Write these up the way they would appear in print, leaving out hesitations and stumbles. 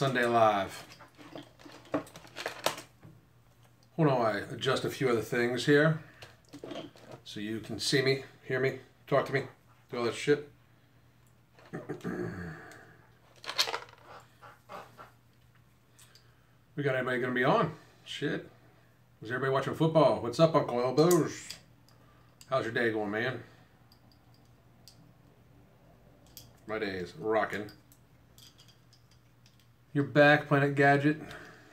Sunday Live. Hold on, I adjust a few other things here so you can see me, hear me, talk to me, do all that shit. We got anybody gonna be on? Shit. Is everybody watching football? What's up, Uncle Elbows? How's your day going, man? My day is rocking. You're back, Planet Gadget.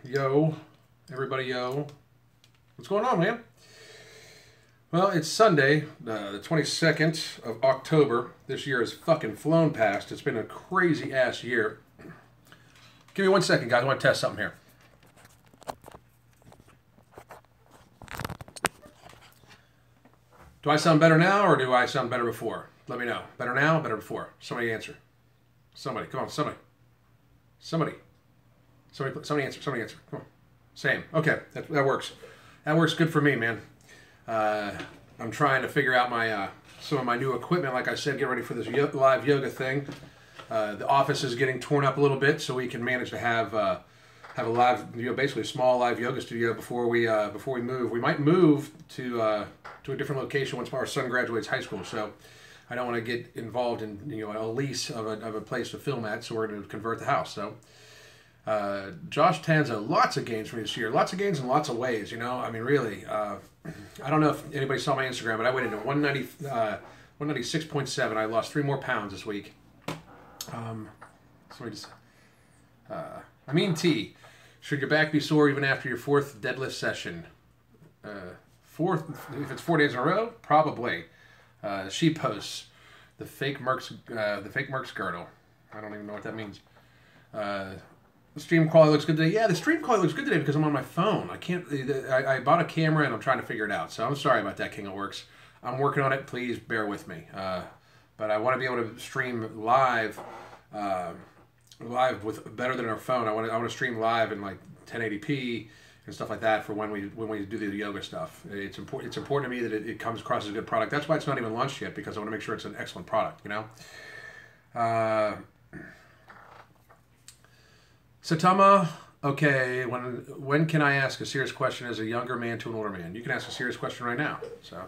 Yo. Everybody, yo. What's going on, man? Well, it's Sunday, the 22nd of October. This year has fucking flown past. It's been a crazy-ass year. Give me 1 second, guys. I want to test something here. Do I sound better now, or do I sound better before? Let me know. Better now, better before? Somebody answer. Somebody. Come on, somebody. Somebody answer. Somebody answer. Come on. Same. Okay, that works. That works good for me, man. I'm trying to figure out my some of my new equipment. Like I said, get ready for this live yoga thing. The office is getting torn up a little bit, so we can manage to have a live, basically a small live yoga studio before we move. We might move to a different location once our son graduates high school. So I don't want to get involved in a lease of a place to film at. So we're going to convert the house. So. Josh Tanza, lots of gains from this year. Lots of gains in lots of ways, I mean, really. I don't know if anybody saw my Instagram, but I went into 196.7. I lost 3 more pounds this week. Mean T, should your back be sore even after your 4th deadlift session? If it's 4 days in a row, probably. She posts the fake Merck's girdle. I don't even know what that means. The stream quality looks good today. Yeah, the stream quality looks good today because I'm on my phone. I bought a camera and I'm trying to figure it out. So I'm sorry about that, King of Works. I'm working on it. Please bear with me. But I want to be able to stream live with better than our phone. I want to stream live in like 1080p and stuff like that for when we do the yoga stuff. It's important to me that it comes across as a good product. That's why it's not even launched yet, because I want to make sure it's an excellent product. Satama, okay, when can I ask a serious question as a younger man to an older man? You can ask a serious question right now. So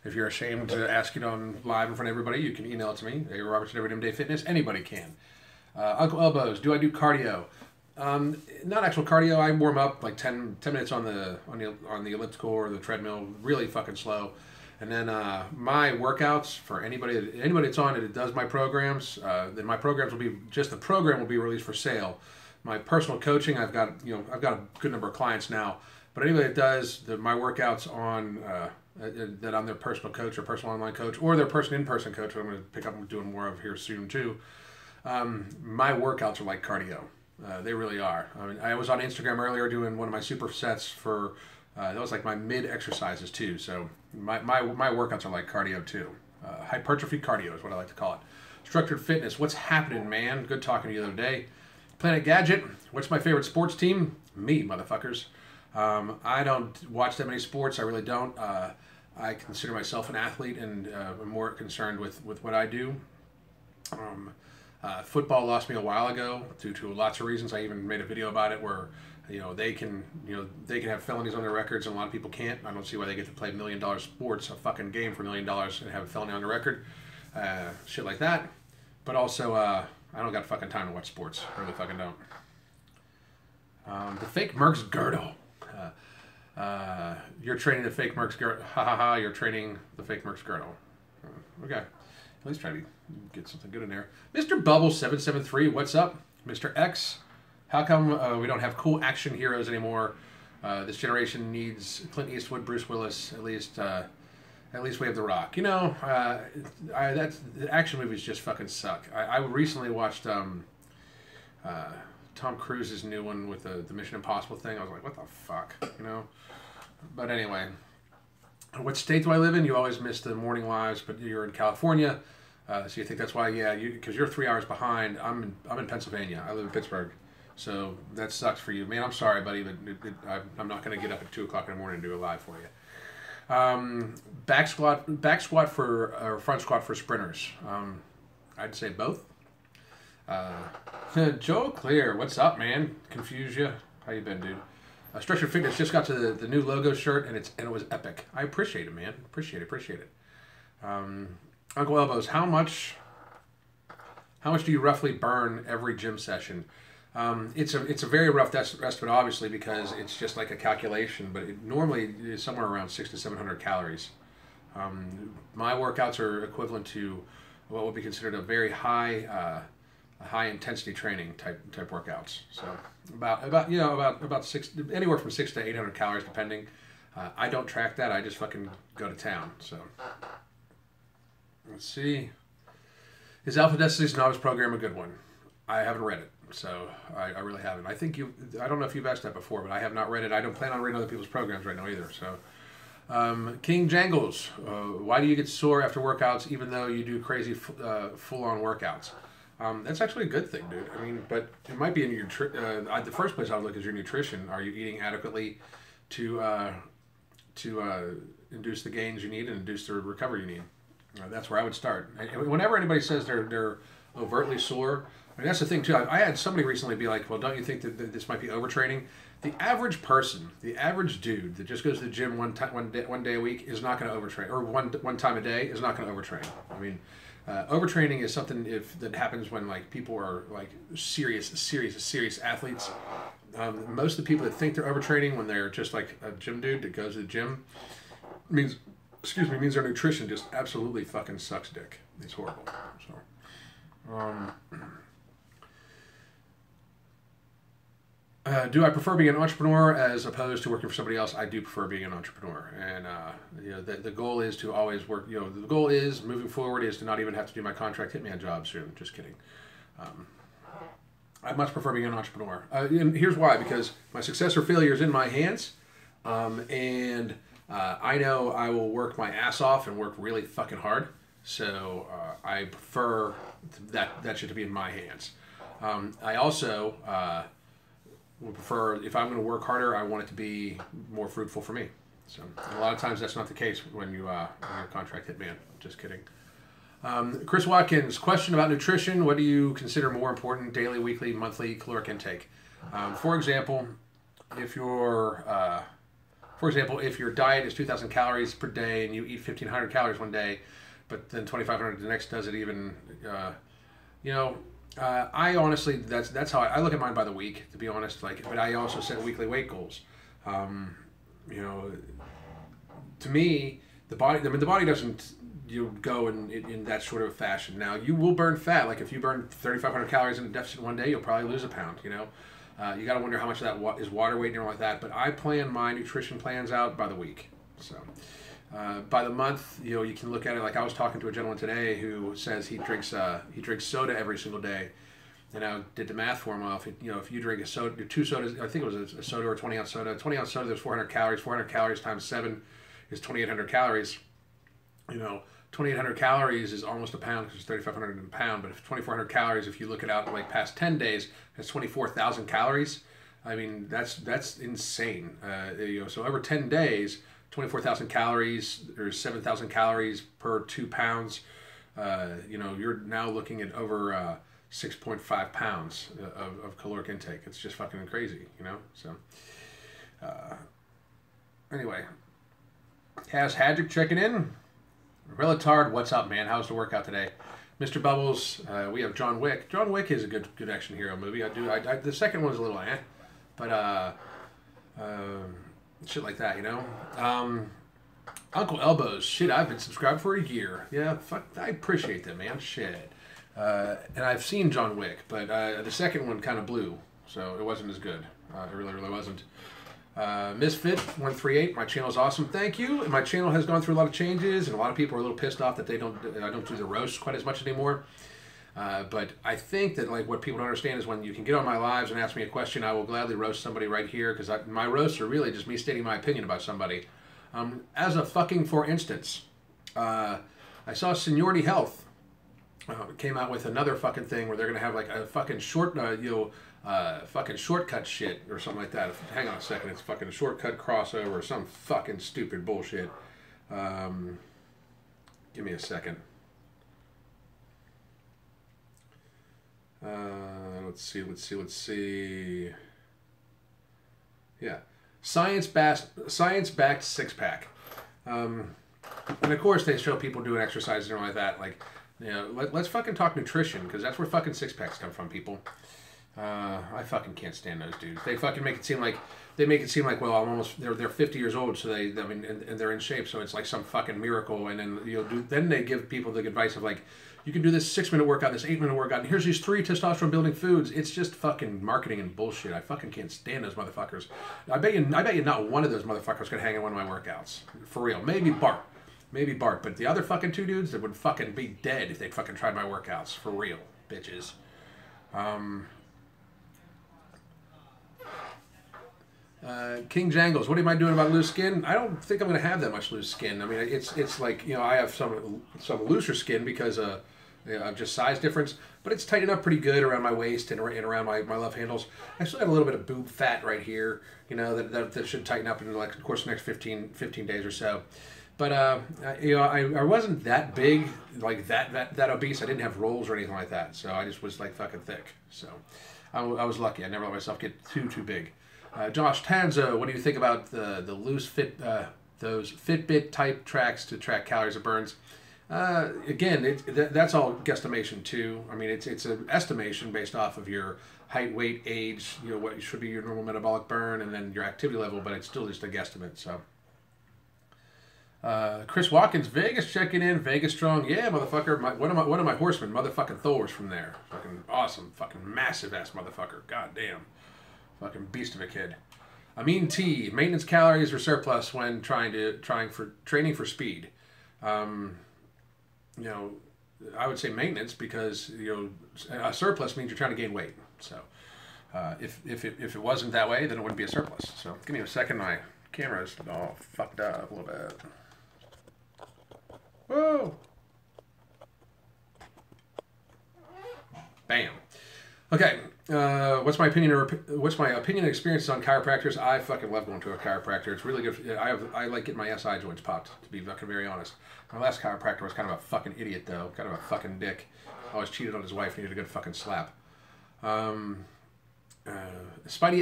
if you're ashamed to ask it on live in front of everybody, you can email it to me, Roberts@EverydayFitness. Anybody can. Uncle Elbows, do I do cardio? Not actual cardio. I warm up like 10 minutes on the elliptical or the treadmill, really fucking slow. And then my workouts for anybody that's on it, it does my programs. Then my programs will be the program will be released for sale. My personal coaching, I've got a good number of clients now, but anybody that does my workouts on that I'm their personal coach or personal online coach or their in-person coach, I'm going to pick up doing more of here soon too. My workouts are like cardio. They really are. I mean, I was on Instagram earlier doing one of my supersets for that was like my mid exercises too. So my workouts are like cardio too. Hypertrophy cardio is what I like to call it. Structured fitness. What's happening, man? Good talking to you the other day. Planet Gadget, what's my favorite sports team? Me, motherfuckers. I don't watch that many sports. I really don't. I consider myself an athlete and I'm more concerned with what I do. Football lost me a while ago due to lots of reasons. I even made a video about it where they can have felonies on their records and a lot of people can't. I don't see why they get to play $1 million sports, a fucking game for $1 million and have a felony on their record. Shit like that. But also, I don't got fucking time to watch sports. I really fucking don't. The fake Merck's girdle. You're training the fake Merck's girdle. Ha ha ha, you're training the fake Merck's girdle. Okay. At least try to get something good in there. Mr. Bubble773, what's up? Mr. X, how come we don't have cool action heroes anymore? This generation needs Clint Eastwood, Bruce Willis, at least we have The Rock. That's the action movies just fucking suck. I recently watched Tom Cruise's new one with the Mission Impossible thing. I was like, what the fuck, But anyway, what state do I live in? You always miss the morning lives, but you're in California, so you think that's why? Yeah, because you're 3 hours behind. I'm in Pennsylvania. I live in Pittsburgh, so that sucks for you, man. I'm sorry, buddy, but I'm not going to get up at 2 o'clock in the morning and do a live for you. Back squat for or front squat for sprinters. I'd say both. Joe Clear, what's up, man? Confuse you? How you been, dude? Structured Fitness just got to the new logo shirt, and it was epic. I appreciate it, man. Appreciate it. Uncle Elbows, how much do you roughly burn every gym session? It's a very rough estimate, obviously, because it's just like a calculation, but it normally is somewhere around 600 to 700 calories. My workouts are equivalent to what would be considered a very high intensity training type workouts. So about six, anywhere from 600 to 800 calories, depending. I don't track that. I just fucking go to town. So let's see. Is Alpha Destiny's novice program a good one? I haven't read it, so I really haven't. I don't know if you've asked that before, but I have not read it. I don't plan on reading other people's programs right now either. So, King Jangles, why do you get sore after workouts even though you do crazy full-on workouts? That's actually a good thing, dude. I mean, but it might be in your the first place I would look is your nutrition. Are you eating adequately to induce the gains you need and induce the recovery you need? That's where I would start. Whenever anybody says they're overtly sore, I mean, that's the thing too. I had somebody recently be like, "Well, don't you think that this might be overtraining?" The average person, the average dude that just goes to the gym one day a week is not going to overtrain, or one time a day is not going to overtrain. I mean, overtraining is something that happens when like people are like serious athletes. Most of the people that think they're overtraining when they're just like a gym dude that goes to the gym means their nutrition just absolutely fucking sucks dick. It's horrible. So, do I prefer being an entrepreneur as opposed to working for somebody else? I do prefer being an entrepreneur, and the goal is to always work. The goal is moving forward is to not even have to do my contract hitman job soon. Just kidding. I much prefer being an entrepreneur, and here's why: because my success or failure is in my hands, and I know I will work my ass off and work really fucking hard. So I prefer that shit to be in my hands. I also would prefer, if I'm going to work harder, I want it to be more fruitful for me. So a lot of times that's not the case when you're a contract hitman. Just kidding. Chris Watkins, question about nutrition. What do you consider more important, daily, weekly, monthly caloric intake? For example, if your diet is 2,000 calories per day and you eat 1,500 calories one day, but then 2,500 the next, does it even, I honestly, that's how I look at mine by the week, to be honest. But I also set weekly weight goals. To me, the body doesn't go in that sort of fashion. Now you will burn fat. Like if you burn 3,500 calories in a deficit one day, you'll probably lose a pound. You got to wonder how much of that is water weight and everything like that. But I plan my nutrition plans out by the week. So. By the month, you can look at it like I was talking to a gentleman today who says he drinks soda every single day, and I did the math for him. Well, if you drink a soda, 2 sodas, I think it was a soda or a 20-ounce soda. 20-ounce soda, there's 400 calories. 400 calories times 7 is 2,800 calories. 2,800 calories is almost a pound because it's 3,500 in a pound. But if 2,400 calories, if you look it out like past 10 days, that's 24,000 calories. I mean, that's insane. So over 10 days. 24,000 calories or 7,000 calories per 2 pounds. You're now looking at over 6.5 pounds of caloric intake. It's just fucking crazy, So, anyway, Has Hadrick checking in. Relatard, what's up, man? How's the workout today? Mr. Bubbles, we have John Wick. John Wick is a good action hero movie. The second one's a little but shit like that, Uncle Elbows, shit, I've been subscribed for a year. Yeah, fuck, I appreciate that, man. Shit. And I've seen John Wick, but the second one kind of blew, so it wasn't as good. It really, really wasn't. Misfit138, my channel is awesome. Thank you. And my channel has gone through a lot of changes, and a lot of people are a little pissed off that I don't do the roasts quite as much anymore. But I think that what people don't understand is when you can get on my lives and ask me a question, I will gladly roast somebody right here, because my roasts are really just me stating my opinion about somebody. For instance, I saw Seniority Health came out with another fucking thing where they're gonna have a fucking fucking shortcut shit or something like that. Hang on a second, it's fucking shortcut crossover or some fucking stupid bullshit. Give me a second. Let's see. Yeah. Science-backed six-pack. And of course they show people doing exercises and all like that. Like, you know, let's fucking talk nutrition, because that's where fucking six-packs come from, people. I fucking can't stand those dudes. They fucking make it seem like well, they're 50 years old, so and they're in shape, so it's like some fucking miracle. And then then they give people the advice of like, you can do this 6-minute workout, this 8-minute workout, and here's these 3 testosterone building foods. It's just fucking marketing and bullshit. I fucking can't stand those motherfuckers. I bet you not one of those motherfuckers could hang in one of my workouts. For real. Maybe Bart, but the other fucking 2 dudes that would fucking be dead if they fucking tried my workouts. For real, bitches. King Jangles, what am I doing about loose skin? I don't think I'm going to have that much loose skin. I mean, it's like, you know, I have some looser skin because of just size difference, but it's tightened up pretty good around my waist and around my love handles. I still have a little bit of boob fat right here, you know, that should tighten up in, like, of course, the next 15 days or so. But you know, I wasn't that big, like that obese. I didn't have rolls or anything like that, so I just was like fucking thick. So I was lucky. I never let myself get too big. Josh Tanzo, what do you think about the loose fit those Fitbit type tracks to track calories or burns? Again, that's all guesstimation too. I mean, it's an estimation based off of your height, weight, age, you know, what should be your normal metabolic burn, and then your activity level. But it's still just a guesstimate. So. Chris Watkins, Vegas checking in, Vegas strong, yeah, motherfucker. One of my horsemen, motherfucking Thor's from there, fucking awesome, fucking massive ass motherfucker, goddamn. Fucking beast of a kid. Amin T, maintenance calories or surplus when training for speed. You know, I would say maintenance, because, you know, a surplus means you're trying to gain weight. So if it wasn't that way, then it wouldn't be a surplus. So give me a second. My camera's all fucked up a little bit. Whoa. Bam. Okay, what's my opinion and experiences on chiropractors? I fucking love going to a chiropractor. It's really good. I like getting my SI joints popped, to be fucking very honest. My last chiropractor was kind of a fucking idiot, though. Kind of a fucking dick. Always cheated on his wife, needed a good fucking slap. Spidey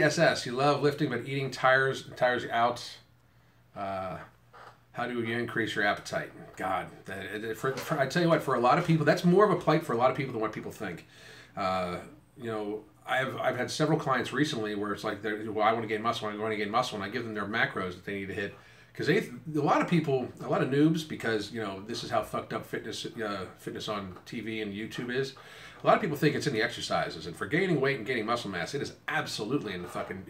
SS, you love lifting, but eating tires you out. How do you increase your appetite? God, I tell you what, for a lot of people, that's more of a plight for a lot of people than what people think. You know, I've had several clients recently where it's like, well, I want to gain muscle, and I give them their macros that they need to hit, because a lot of noobs, because, you know, this is how fucked up fitness on TV and YouTube is. A lot of people think it's in the exercises, and for gaining weight and gaining muscle mass, it is absolutely in the fucking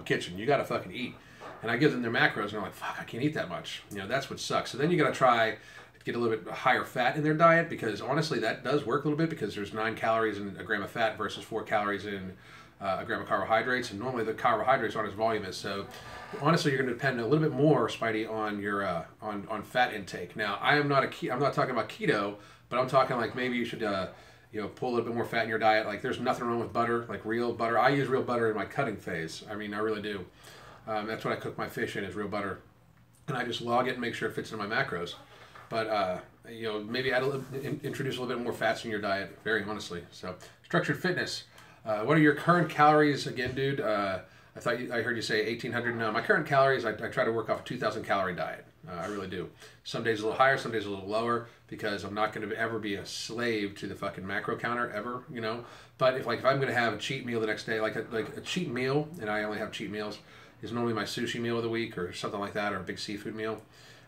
kitchen. You got to fucking eat. And I give them their macros, and they're like, fuck, I can't eat that much. You know, that's what sucks. So then you got to try to get a little bit higher fat in their diet, because honestly, that does work a little bit, because there's 9 calories in a gram of fat versus 4 calories in a gram of carbohydrates, and normally the carbohydrates aren't as voluminous. So honestly, you're going to depend a little bit more, Spidey, on your on fat intake. Now, I'm not talking about keto, but I'm talking like maybe you should you know, pull a little bit more fat in your diet. Like, there's nothing wrong with butter, like real butter. I use real butter in my cutting phase. I mean, I really do. That's what I cook my fish in, is real butter, and I just log it and make sure it fits into my macros. But you know, maybe introduce a little bit more fats in your diet. Very honestly. So, structured fitness. What are your current calories again, dude? I heard you say 1,800. No, my current calories, I try to work off a 2,000 calorie diet. I really do. Some days a little higher, some days a little lower, because I'm not going to ever be a slave to the fucking macro counter ever, you know. But if I'm going to have a cheat meal the next day, like a cheat meal, and I only have cheat meals, is normally my sushi meal of the week or something like that, or a big seafood meal.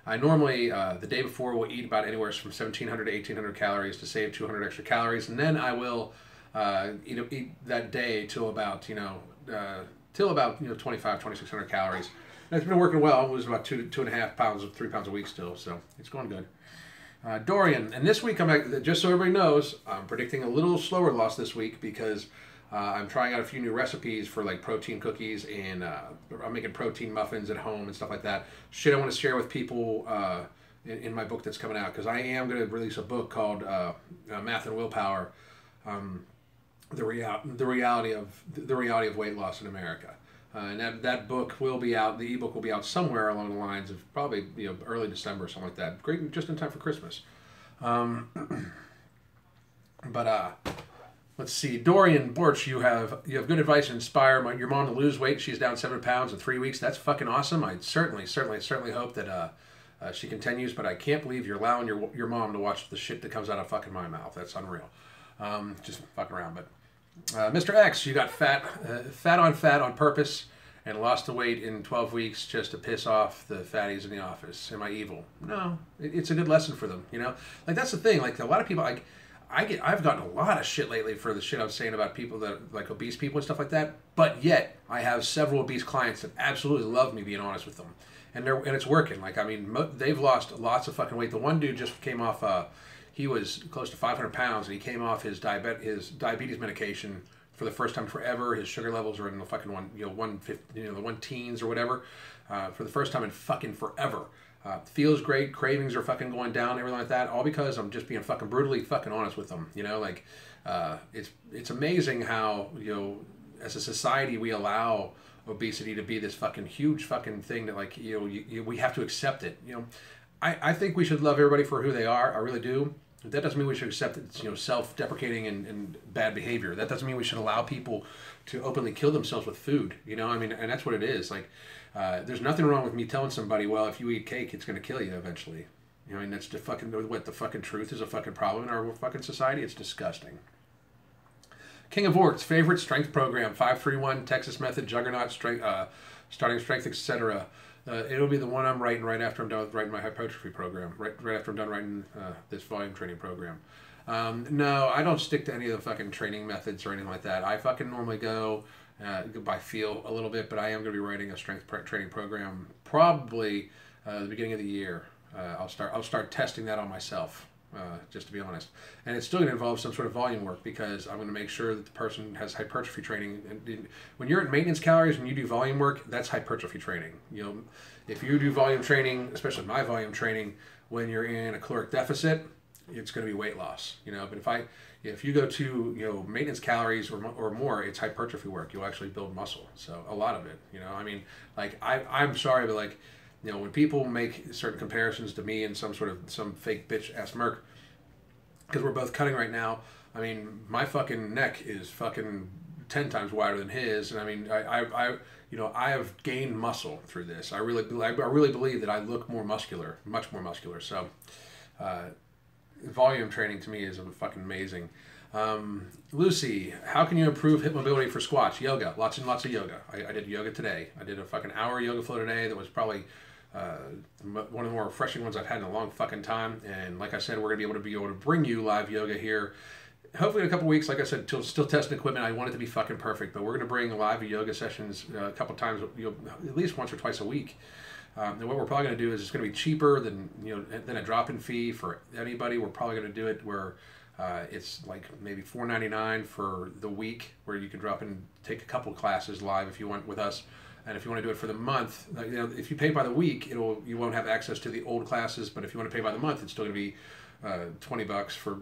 I normally, the day before, will eat about anywhere from 1,700 to 1,800 calories to save 200 extra calories, and then I will eat that day till about 2,500-2,600 calories. And it's been working well. It was about 2.5 pounds, 3 pounds a week still, so it's going good. Dorian, and this week, just so everybody knows, I'm predicting a little slower loss this week, because I'm trying out a few new recipes for like protein cookies, and I'm making protein muffins at home and stuff like that. Shit I want to share with people in my book that's coming out, because I am going to release a book called Math and Willpower, the reality of weight loss in America. And that book will be out. The ebook will be out somewhere along the lines of probably early December or something like that. Great, just in time for Christmas. But Let's see, Dorian Borch, you have good advice to inspire your mom to lose weight. She's down 7 pounds in 3 weeks. That's fucking awesome. I certainly hope that she continues. But I can't believe you're allowing your mom to watch the shit that comes out of fucking my mouth. That's unreal. Just fucking around. But Mr. X, you got fat on purpose and lost the weight in 12 weeks just to piss off the fatties in the office. Am I evil? No, it's a good lesson for them. You know, like that's the thing. Like a lot of people, I've gotten a lot of shit lately for the shit I was saying about people that like obese people and stuff like that. But yet I have several obese clients that absolutely love me being honest with them, and it's working. Like I mean, they've lost lots of fucking weight. The one dude just came off. He was close to 500 pounds, and he came off his diabetes medication for the first time forever. His sugar levels are in the fucking the 110s or whatever, for the first time in fucking forever. Feels great, cravings are fucking going down, everything like that, all because I'm just being fucking brutally fucking honest with them. You know, like it's amazing how, you know, as a society we allow obesity to be this fucking huge fucking thing that, like, you know, we have to accept it. You know, I think we should love everybody for who they are. I really do. That doesn't mean we should accept it's, you know, self-deprecating and bad behavior. That doesn't mean we should allow people to openly kill themselves with food. You know, I mean, and that's what it is. Like, there's nothing wrong with me telling somebody, well, if you eat cake, it's going to kill you eventually. You know, I mean, that's the fucking, what, the fucking truth is a fucking problem in our fucking society. It's disgusting. King of Orcs, favorite strength program, 531, Texas Method, Juggernaut, strength, starting strength, etc. It'll be the one I'm writing right after I'm done with writing my hypertrophy program, right after I'm done writing this volume training program. No, I don't stick to any of the fucking training methods or anything like that. I fucking normally go by feel a little bit, but I am going to be writing a strength training program probably the beginning of the year. I'll start testing that on myself, just to be honest. And it's still going to involve some sort of volume work because I'm going to make sure that the person has hypertrophy training. And when you're at maintenance calories, when you do volume work, that's hypertrophy training. You know, if you do volume training, especially my volume training, when you're in a caloric deficit, it's going to be weight loss. You know, but if you go to, you know, maintenance calories or more, it's hypertrophy work. You'll actually build muscle. So a lot of it, you know, I mean, like I'm sorry, but like, you know, when people make certain comparisons to me and some fake bitch ass Merc, because we're both cutting right now, I mean, my fucking neck is fucking 10 times wider than his, and I mean, I have gained muscle through this. I really believe that I look more muscular, much more muscular. So, volume training to me is fucking amazing. Lucy, how can you improve hip mobility for squats? Yoga, lots and lots of yoga. I did yoga today. I did a fucking hour yoga flow today that was probably one of the more refreshing ones I've had in a long fucking time. And like I said, we're gonna be able to bring you live yoga here. Hopefully in a couple weeks. Like I said, still testing equipment. I want it to be fucking perfect, but we're gonna bring live yoga sessions a couple times, you know, at least once or twice a week. And what we're probably going to do is it's going to be cheaper than a drop-in fee for anybody. We're probably going to do it where it's like maybe $4.99 for the week, where you can drop in, take a couple classes live if you want with us, and if you want to do it for the month, you know, if you pay by the week, you won't have access to the old classes. But if you want to pay by the month, it's still going to be $20 for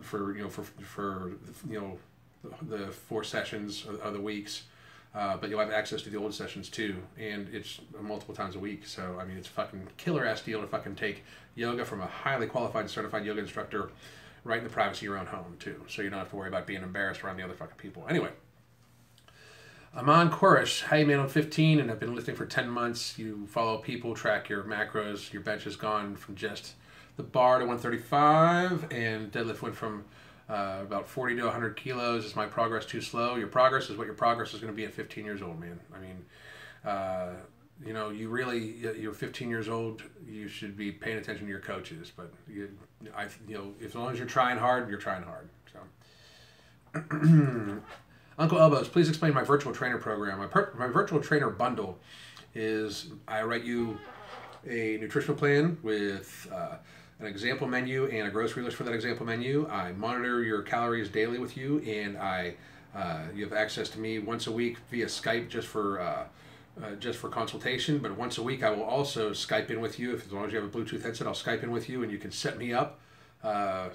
the 4 sessions of the weeks. But you'll have access to the old sessions too, and it's multiple times a week. So I mean, it's a fucking killer ass deal to fucking take yoga from a highly qualified and certified yoga instructor right in the privacy of your own home too. So you don't have to worry about being embarrassed around the other fucking people. Anyway, Aman Koresh, hey man, I'm 15 and I've been lifting for 10 months. You follow people, track your macros. Your bench has gone from just the bar to 135, and deadlift went from about 40 to 100 kilos. Is my progress too slow? Your progress is what your progress is going to be at 15 years old, man. I mean, you know, you're 15 years old, you should be paying attention to your coaches. But, as long as you're trying hard, you're trying hard. So, Uncle Elbows, please explain my virtual trainer program. My virtual trainer bundle is I write you a nutritional plan with an example menu and a grocery list for that example menu. I monitor your calories daily with you, and you have access to me once a week via Skype just for consultation. But once a week, I will also Skype in with you. As long as you have a Bluetooth headset, I'll Skype in with you, and you can set me up, to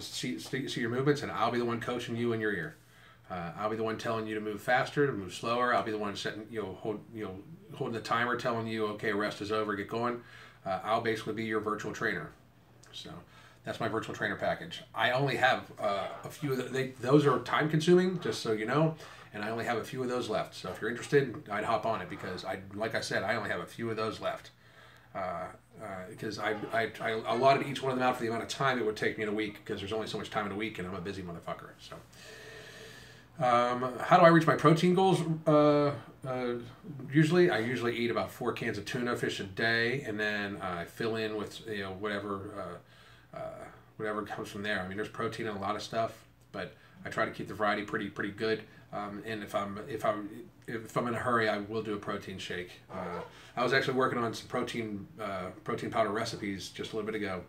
see your movements, and I'll be the one coaching you in your ear. I'll be the one telling you to move faster, to move slower. I'll be the one setting, holding the timer, telling you, okay, rest is over, get going. I'll basically be your virtual trainer. So That's my virtual trainer package. I only have a few of those are time consuming, just so you know, and I only have a few of those left. So if you're interested, I'd hop on it because like I said, I only have a few of those left. Because I allotted each one of them out for the amount of time it would take me in a week because there's only so much time in a week and I'm a busy motherfucker. So, how do I reach my protein goals? Usually, I eat about 4 cans of tuna fish a day, and then I fill in with whatever comes from there. I mean, there's protein in a lot of stuff, but I try to keep the variety pretty good. And if I'm in a hurry, I will do a protein shake. I was actually working on some protein powder recipes just a little bit ago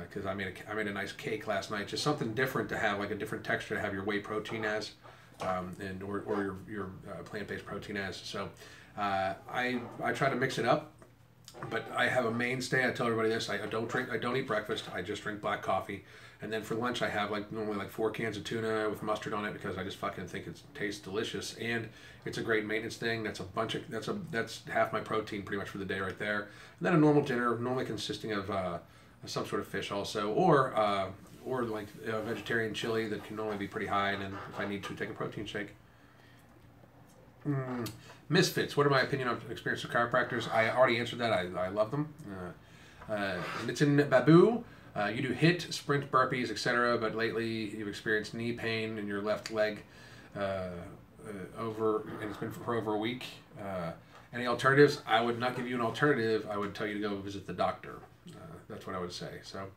because I made a nice cake last night. Just something different to have, like a different texture to have your whey protein as, or your plant-based protein as. So I try to mix it up. But I have a mainstay. I tell everybody this: I don't eat breakfast. I just drink black coffee, and then for lunch I have normally 4 cans of tuna with mustard on it because I just fucking think it tastes delicious, and it's a great maintenance thing. That's half my protein pretty much for the day right there. And then a normal dinner, normally consisting of some sort of fish also, or like a vegetarian chili that can normally be pretty high, and then if I need to, take a protein shake. Misfits. What are my opinion on experience with chiropractors? I already answered that. I love them. And it's in Babu. You do HIIT, sprint, burpees, etc. But lately you've experienced knee pain in your left leg and it's been for over a week. Any alternatives? I would not give you an alternative. I would tell you to go visit the doctor. That's what I would say. So.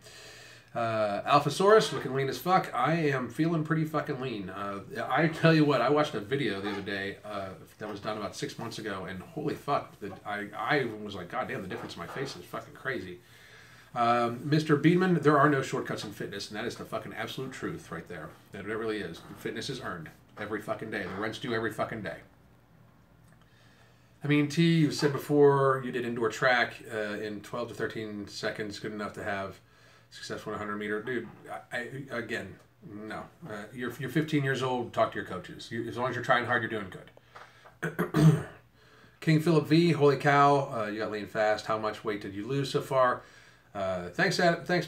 Alphasaurus, looking lean as fuck. I am feeling pretty fucking lean. I tell you what, I watched a video the other day that was done about 6 months ago, and holy fuck, I was like, God damn, the difference in my face is fucking crazy. Mr. Beedman, there are no shortcuts in fitness, and that is the fucking absolute truth right there. That it really is. Fitness is earned every fucking day. The rent's due every fucking day. I mean, T, you said before you did indoor track in 12 to 13 seconds, good enough to have successful 100-meter. Dude, again, no. You're 15 years old, talk to your coaches. As long as you're trying hard, you're doing good. King Philip V, holy cow, you got lean fast. How much weight did you lose so far? Thanks,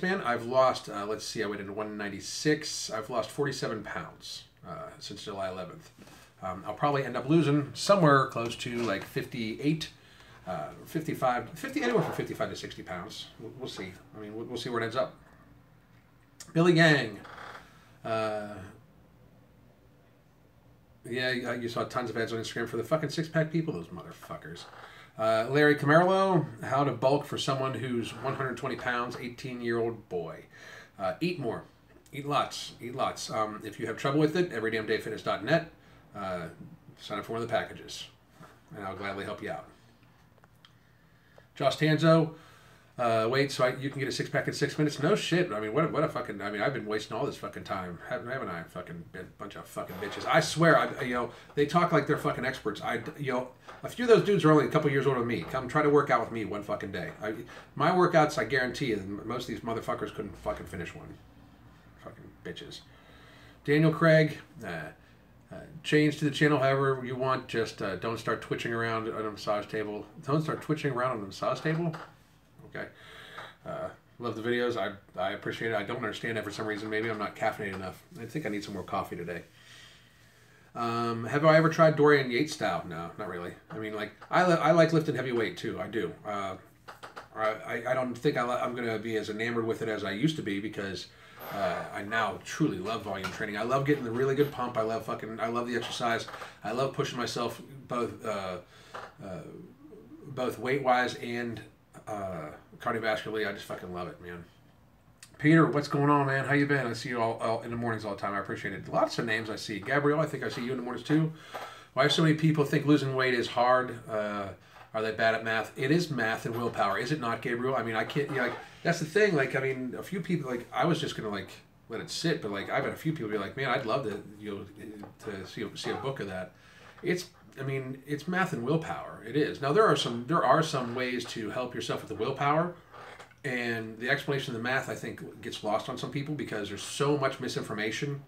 man. I've lost, let's see, I weighed in 196. I've lost 47 pounds since July 11th. I'll probably end up losing somewhere close to like 58 anywhere from 55 to 60 pounds. We'll see. I mean, we'll see where it ends up. Billy Gang. Yeah, you saw tons of ads on Instagram for the fucking six-pack people, those motherfuckers. Larry Camerlo, how to bulk for someone who's 120 pounds, 18-year-old boy. Eat more. Eat lots. Eat lots. If you have trouble with it, everydamndayfitness.net. Sign up for one of the packages, and I'll gladly help you out. Josh Tanzo, wait, so you can get a six-pack in 6 minutes? No shit. I mean, what a fucking, I mean, I've been wasting all this fucking time. Haven't I? Fucking bunch of fucking bitches. I swear, they talk like they're fucking experts. A few of those dudes are only a couple years older than me. Come try to work out with me one fucking day. My workouts, I guarantee you, most of these motherfuckers couldn't fucking finish one. Fucking bitches. Daniel Craig, change to the channel however you want. Just don't start twitching around on a massage table. Don't start twitching around on a massage table. Okay. Love the videos. I appreciate it. I don't understand it for some reason. Maybe I'm not caffeinated enough. I think I need some more coffee today. Have I ever tried Dorian Yates style? No, not really. I mean, like I like lifting heavy weight too. I do. I don't think I'm going to be as enamored with it as I used to be because I now truly love volume training. I love getting the really good pump. I love the exercise. I love pushing myself both weight wise and cardiovascularly. I just fucking love it, man. Peter, what's going on, man? How you been? I see you all in the mornings all the time. I appreciate it. Lots of names I see. Gabrielle, I think I see you in the mornings too. Why do so many people think losing weight is hard? Are they bad at math? It is math and willpower, is it not, Gabriel? I mean, I can't. That's the thing. Like, I mean, a few people. Like, I was just gonna let it sit, but like, I've had a few people be like, man, I'd love to see a book of that. It's math and willpower. It is. Now there are some ways to help yourself with the willpower, and the explanation of the math I think gets lost on some people because there's so much misinformation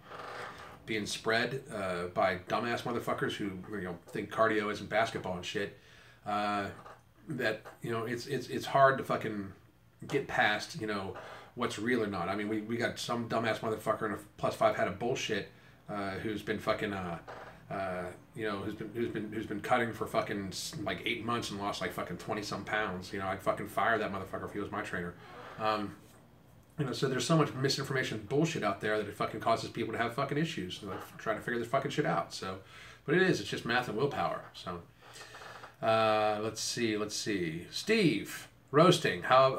being spread by dumbass motherfuckers who think cardio isn't basketball and shit. That it's hard to fucking get past what's real or not. I mean, we got some dumbass motherfucker in a +5 hat of bullshit who's been fucking you know, who's been cutting for fucking like 8 months and lost like fucking 20 some pounds. You know, I'd fucking fire that motherfucker if he was my trainer. You know, so there's so much misinformation bullshit out there that it fucking causes people to have fucking issues, like trying to figure this fucking shit out. So, but it's just math and willpower. So, let's see. Steve, roasting. How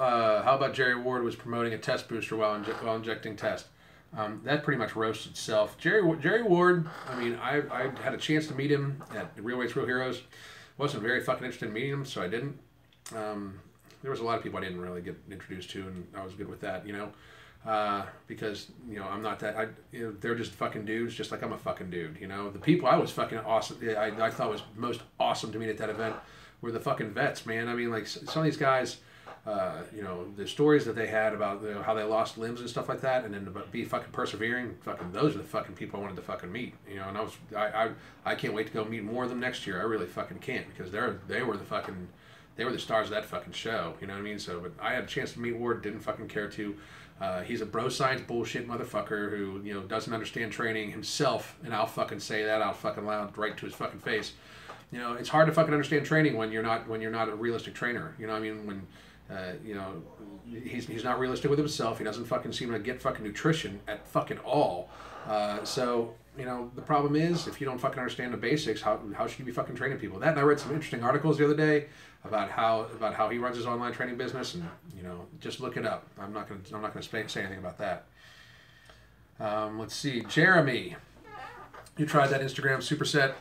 about Jerry Ward was promoting a test booster while injecting test? That pretty much roasts itself. Jerry Ward, I mean, I had a chance to meet him at Real Weights, Real Heroes. Wasn't very fucking interested in meeting him, so I didn't. There was a lot of people I didn't really get introduced to, and I was good with that, you know, because, you know, I'm not that, you know, they're just fucking dudes, just like I'm a fucking dude, you know. The people I was fucking awesome, I thought was most awesome to meet at that event were the fucking vets, man. I mean, like, some of these guys, you know, the stories that they had about, you know, how they lost limbs and stuff like that, and then to be fucking persevering, fucking, those are the fucking people I wanted to fucking meet, you know. And I can't wait to go meet more of them next year. I really fucking can't, because they were the stars of that fucking show, you know what I mean? So, but I had a chance to meet Ward, didn't fucking care to. He's a bro science bullshit motherfucker who, you know, doesn't understand training himself, and I'll fucking say that out fucking loud right to his fucking face. You know, it's hard to fucking understand training when you're not a realistic trainer. You know what I mean? When you know, he's not realistic with himself. He doesn't fucking seem to get fucking nutrition at fucking all. So, you know, the problem is, if you don't fucking understand the basics, how should you be fucking training people? That, and I read some interesting articles the other day about how he runs his online training business, and, you know, just look it up. I'm not gonna say anything about that. Let's see, Jeremy, you tried that Instagram superset.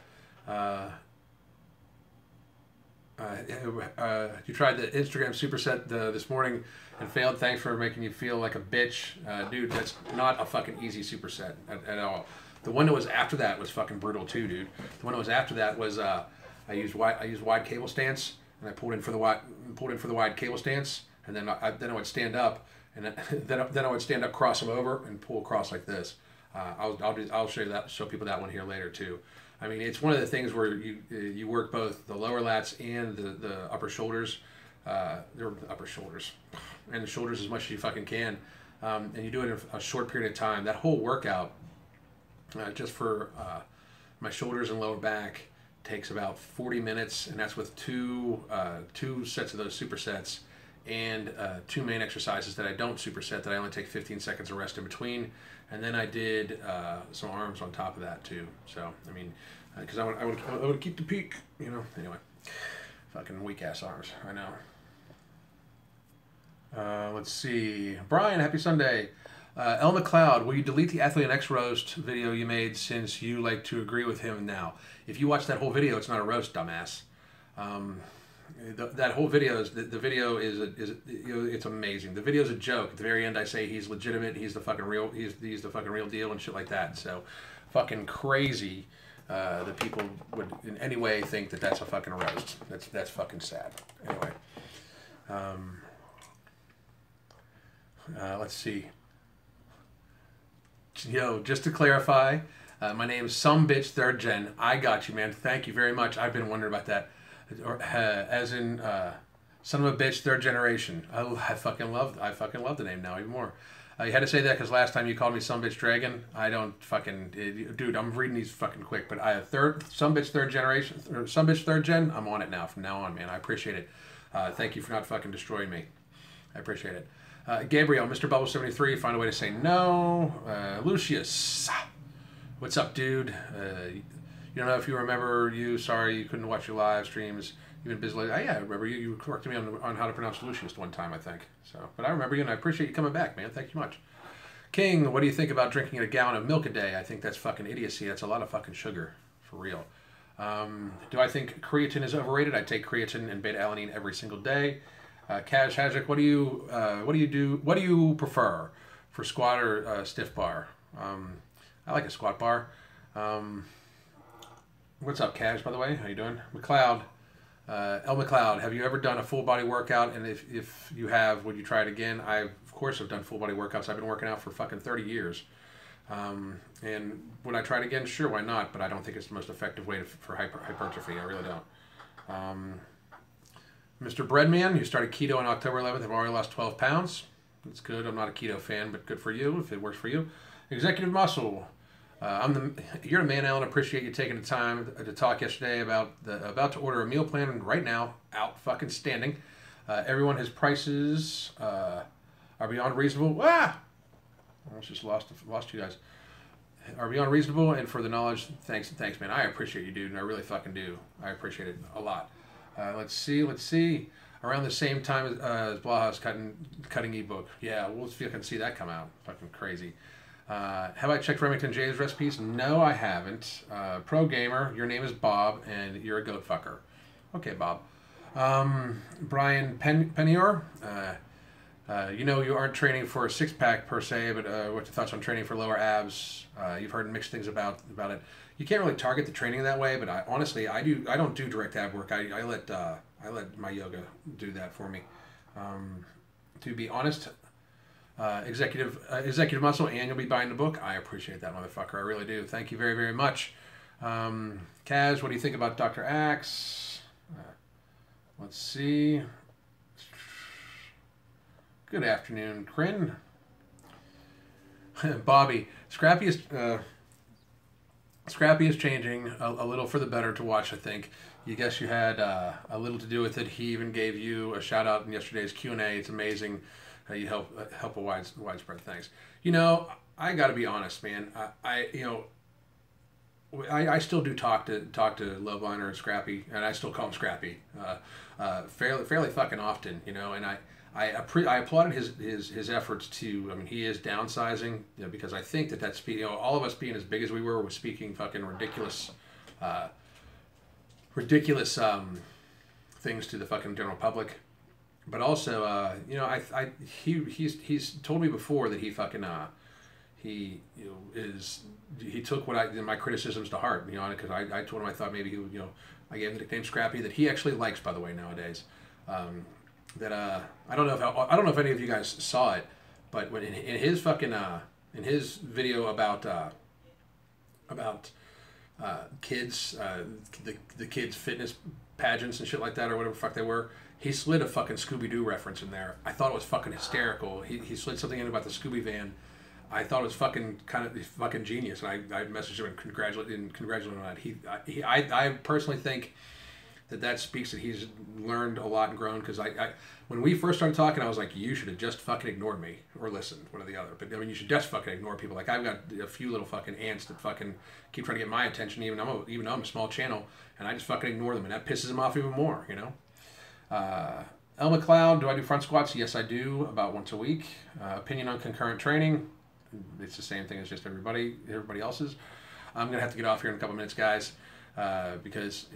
You tried the Instagram superset this morning and failed. Thanks for making you feel like a bitch. Dude, that's not a fucking easy superset at all. The one that was after that was fucking brutal too, dude. The one that was after that was I used wide cable stance, and I pulled in for the wide cable stance, and then I would stand up, and then I would stand up, cross them over, and pull across like this. I'll show people that one here later too. I mean, it's one of the things where you work both the lower lats and the upper shoulders, the upper shoulders, and the shoulders as much as you fucking can, and you do it in a short period of time. That whole workout, just for my shoulders and lower back, takes about 40 minutes, and that's with two sets of those supersets and 2 main exercises that I don't superset, that I only take 15 seconds of rest in between, and then I did some arms on top of that too. So, I mean, because I want to keep the peak, you know. Anyway, fucking weak ass arms, I know. Let's see, Brian, happy Sunday. El McLeod, will you delete the Athlete X roast video you made, since you like to agree with him now? If you watch that whole video, it's not a roast, dumbass. That whole video is the video is you know, it's amazing. The video is a joke. At the very end, I say he's legitimate. He's the fucking real. He's the fucking real deal and shit like that. So, fucking crazy that people would in any way think that that's a fucking roast. That's fucking sad. Anyway, let's see. Yo, just to clarify, my name is Some Bitch Third Gen. I got you, man. Thank you very much. I've been wondering about that. Or, as in, son of a bitch, third generation. I fucking love the name now even more. You had to say that because last time you called me Some Bitch Dragon. I don't fucking, dude. I'm reading these fucking quick, but I have Some Bitch Third Generation, or Some Bitch Third Gen. I'm on it now. From now on, man. I appreciate it. Thank you for not fucking destroying me. I appreciate it. Gabriel, Mr. Bubble 73. Find a way to say no. Lucius, what's up, dude? You don't know if you remember sorry you couldn't watch your live streams. You've been busy lately. Yeah, I remember you. You corrected me on how to pronounce Lucius one time, I think. So, but I remember you, and I appreciate you coming back, man. Thank you much. King, what do you think about drinking a gallon of milk a day? I think that's fucking idiocy. That's a lot of fucking sugar, for real. Do I think creatine is overrated? I take creatine and beta-alanine every single day. Cash Hajic, what do you prefer for squat or stiff bar? I like a squat bar. What's up, Cash, by the way? How you doing? McLeod, El McLeod, have you ever done a full body workout? And if you have, would you try it again? I, of course, have done full body workouts. I've been working out for fucking 30 years. And would I try it again? Sure, why not? But I don't think it's the most effective way for hypertrophy. I really don't. Mr. Breadman, you started keto on October 11th. I've already lost 12 pounds. It's good. I'm not a keto fan, but good for you if it works for you. Executive Muscle. You're the man, Alan. Appreciate you taking the time to talk yesterday about to order a meal plan right now. Out fucking standing. Everyone, his prices are beyond reasonable. I almost just lost you guys. Are beyond reasonable, and for the knowledge, thanks, man. I appreciate you, dude, and I really fucking do. I appreciate it a lot. Let's see. Around the same time as Blaha's cutting ebook. Yeah, we'll see if I can see that come out. Fucking crazy. Have I checked Remington J's recipes? No, I haven't. Pro Gamer, your name is Bob, and you're a goat fucker. Okay, Bob. Brian Penior, you aren't training for a six-pack per se, but what's your thoughts on training for lower abs? You've heard mixed things about it. You can't really target the training that way, but honestly, I don't do direct ab work. I let my yoga do that for me. To be honest, Executive Muscle, and you'll be buying the book. I appreciate that, motherfucker. I really do. Thank you very, very much. Kaz, what do you think about Dr. Axe? Let's see. Good afternoon, Kryn. Bobby, Scrappy is changing a little for the better to watch, I think. You guess you had a little to do with it. He even gave you a shout out in yesterday's Q&A. It's amazing how you help a widespread. Thanks. I got to be honest, man. I still do talk to Loveliner and Scrappy, and I still call him Scrappy fairly fucking often, and I applauded his efforts to. I mean, he is downsizing, because I think that's all of us being as big as we were was speaking fucking ridiculous things to the fucking general public. But also, he's told me before that he fucking he took my criticisms to heart, because I told him I thought maybe he would, I gave him the nickname Scrappy that he actually likes, by the way, nowadays. That I don't know if any of you guys saw it, but when in his fucking in his video about kids, the kids fitness pageants and shit like that, or whatever the fuck they were, he slid a fucking Scooby-Doo reference in there. I thought it was fucking hysterical. He slid something in about the Scooby van. I thought it was fucking fucking genius, and I messaged him and congratulated him on that. I personally think that speaks that he's learned a lot and grown, because I when we first started talking, I was like, you should have just fucking ignored me or listened, one or the other. But I mean, you should just fucking ignore people. Like, I've got a few little fucking ants that fucking keep trying to get my attention, even though I'm a small channel, and I just fucking ignore them, and that pisses him off even more, El McLeod, do I do front squats? Yes, I do, about once a week. Opinion on concurrent training? It's the same thing as just everybody else's. I'm gonna have to get off here in a couple minutes, guys. Because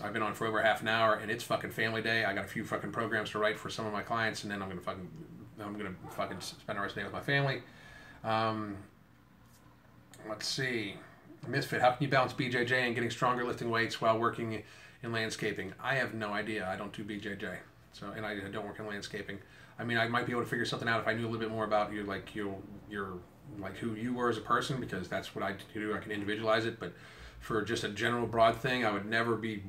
I've been on for over half an hour, and it's fucking family day. I got a few fucking programs to write for some of my clients, and then I'm gonna fucking spend the rest of the day with my family. Let's see, Misfit, how can you balance BJJ and getting stronger lifting weights while working in landscaping? I have no idea. I don't do BJJ, and I don't work in landscaping. I mean, I might be able to figure something out if I knew a little bit more about you, like your like who you were as a person, because that's what I do. I can individualize it, but for just a general broad thing, I would never be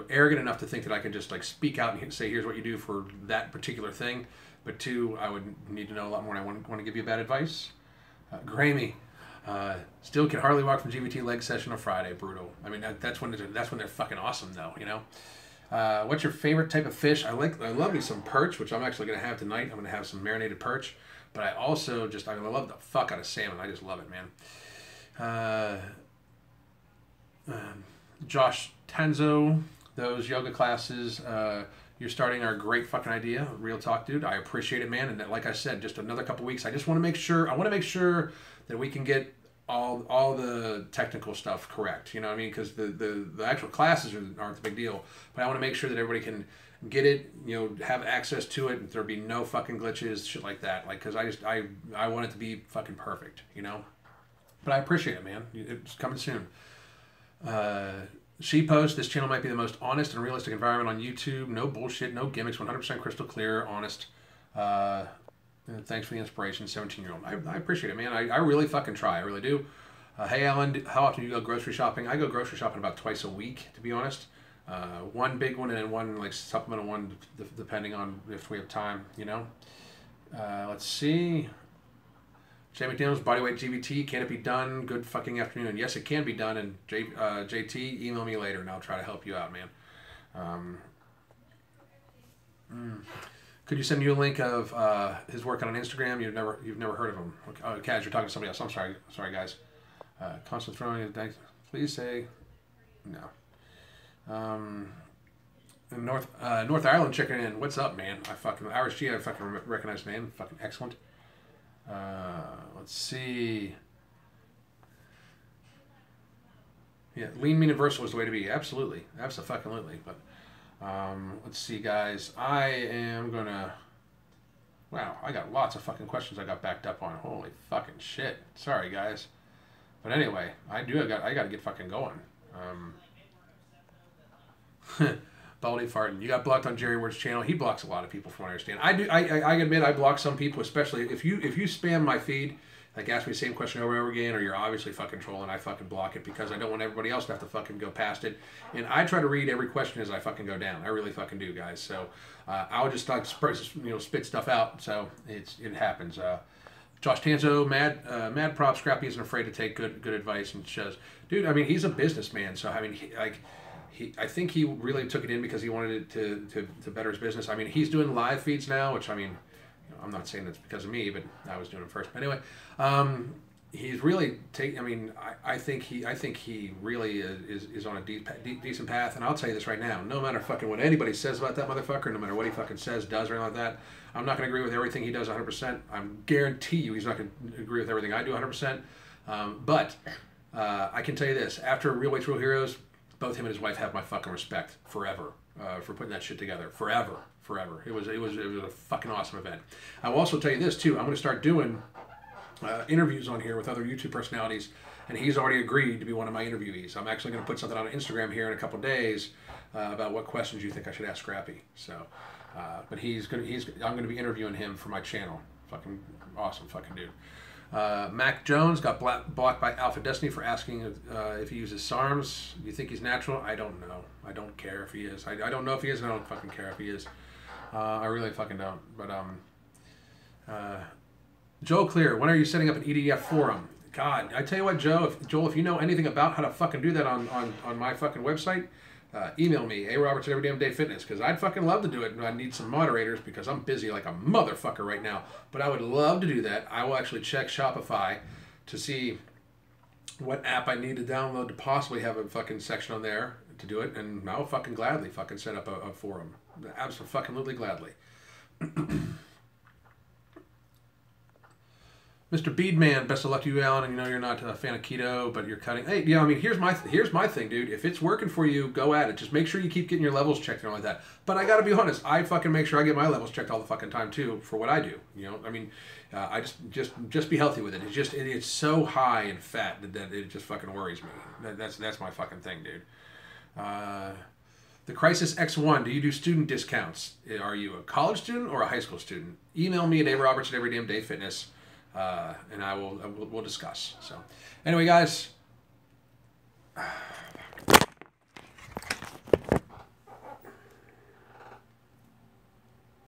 arrogant enough to think that I could just like speak out and say, here's what you do for that particular thing. But two, I would need to know a lot more, and I want to give you bad advice. Grammy, still can hardly walk from GVT leg session on Friday. Brutal. I mean, that's when they're fucking awesome, though. What's your favorite type of fish? I love me some perch, which I'm actually gonna have tonight. I'm gonna have some marinated perch. But I also I love the fuck out of salmon. I just love it, man. Josh Tanzo, those yoga classes you're starting are a great fucking idea. Real talk, dude. I appreciate it, man. And like I said, just another couple weeks. I just want to make sure. I want to make sure that we can get all the technical stuff correct. You know what I mean? Because the actual classes aren't the big deal. But I want to make sure that everybody can get it. Have access to it. And there'll be no fucking glitches, shit like that. Like, because I want it to be fucking perfect. But I appreciate it, man. It's coming soon. She posts, this channel might be the most honest and realistic environment on YouTube. No bullshit, no gimmicks, 100% crystal clear, honest. Thanks for the inspiration, 17-year-old. I appreciate it, man. I really fucking try. I really do. Hey, Alan, how often do you go grocery shopping? I go grocery shopping about twice a week, to be honest. One big one and then one like supplemental one, depending on if we have time, Let's see. Jay McDaniels, bodyweight GBT, can it be done? Good fucking afternoon. Yes, it can be done. And JT, email me later, and I'll try to help you out, man. Could you send me a link of his work on Instagram? You've never heard of him. Oh, Kaz, you're talking to somebody else. I'm sorry, guys. Constant throwing. Please say no. North Ireland checking in. What's up, man? Irish G. I fucking recognize the name. Fucking excellent. Let's see. Yeah, lean, mean, and versatile is the way to be. Absolutely, absolutely. But let's see, guys. I am gonna. Wow, I got lots of fucking questions I got backed up on. Holy fucking shit. Sorry, guys. But anyway, I got to get fucking going. Baldy farting. You got blocked on Jerry Ward's channel. He blocks a lot of people, from what I understand. I admit I block some people, especially if you spam my feed, like ask me the same question over and over again, or you're obviously fucking trolling. I fucking block it because I don't want everybody else to have to fucking go past it. And I try to read every question as I fucking go down. I really fucking do, guys. So I'll just like spit stuff out. So it happens. Josh Tanzo, mad prop. Scrappy isn't afraid to take good advice and shows. Dude, I mean, he's a businessman. So I mean, I think he really took it in because he wanted it to better his business. I mean, he's doing live feeds now, which, I mean, I'm not saying that's because of me, but I was doing it first. But anyway, he's really I mean, I think he really is on a decent path. And I'll tell you this right now: no matter fucking what anybody says about that motherfucker, no matter what he fucking says, does, or anything like that, I'm not going to agree with everything he does 100%. I guarantee you, he's not going to agree with everything I do 100%. But I can tell you this: after Real Weights, Real Heroes, both him and his wife have my fucking respect forever for putting that shit together. Forever. It was a fucking awesome event. I will also tell you this too. I'm going to start doing interviews on here with other YouTube personalities, and he's already agreed to be one of my interviewees. I'm actually going to put something on Instagram here in a couple days about what questions you think I should ask Scrappy. So, but I'm going to be interviewing him for my channel. Fucking awesome, fucking dude. Mac Jones got blocked by Alpha Destiny for asking if he uses SARMs. You think he's natural? I don't know. I don't care if he is. I don't know if he is, and I don't fucking care if he is. I really fucking don't. But Joe Clear, when are you setting up an EDF forum? God, I tell you what, Joel, if you know anything about how to fucking do that on my fucking website, email me, Roberts at Every Damn Day Fitness, because I'd fucking love to do it, and I need some moderators because I'm busy like a motherfucker right now. But I would love to do that. I will actually check Shopify to see what app I need to download to possibly have a fucking section on there to do it, and I'll fucking gladly fucking set up a forum. Absolutely gladly. Mr. Beadman, best of luck to you, Alan. And you know you're not a fan of keto, but you're cutting. Hey, I mean, here's my thing, dude. If it's working for you, go at it. Just make sure you keep getting your levels checked and all like that. But I got to be honest, I fucking make sure I get my levels checked all the fucking time too for what I do. You know, I mean, I just be healthy with it. It's so high in fat that it just fucking worries me. That's my fucking thing, dude. The Crisis X1, do you do student discounts? Are you a college student or a high school student? Email me at Roberts at Every Damn Day Fitness. And we'll discuss. So, anyway, guys,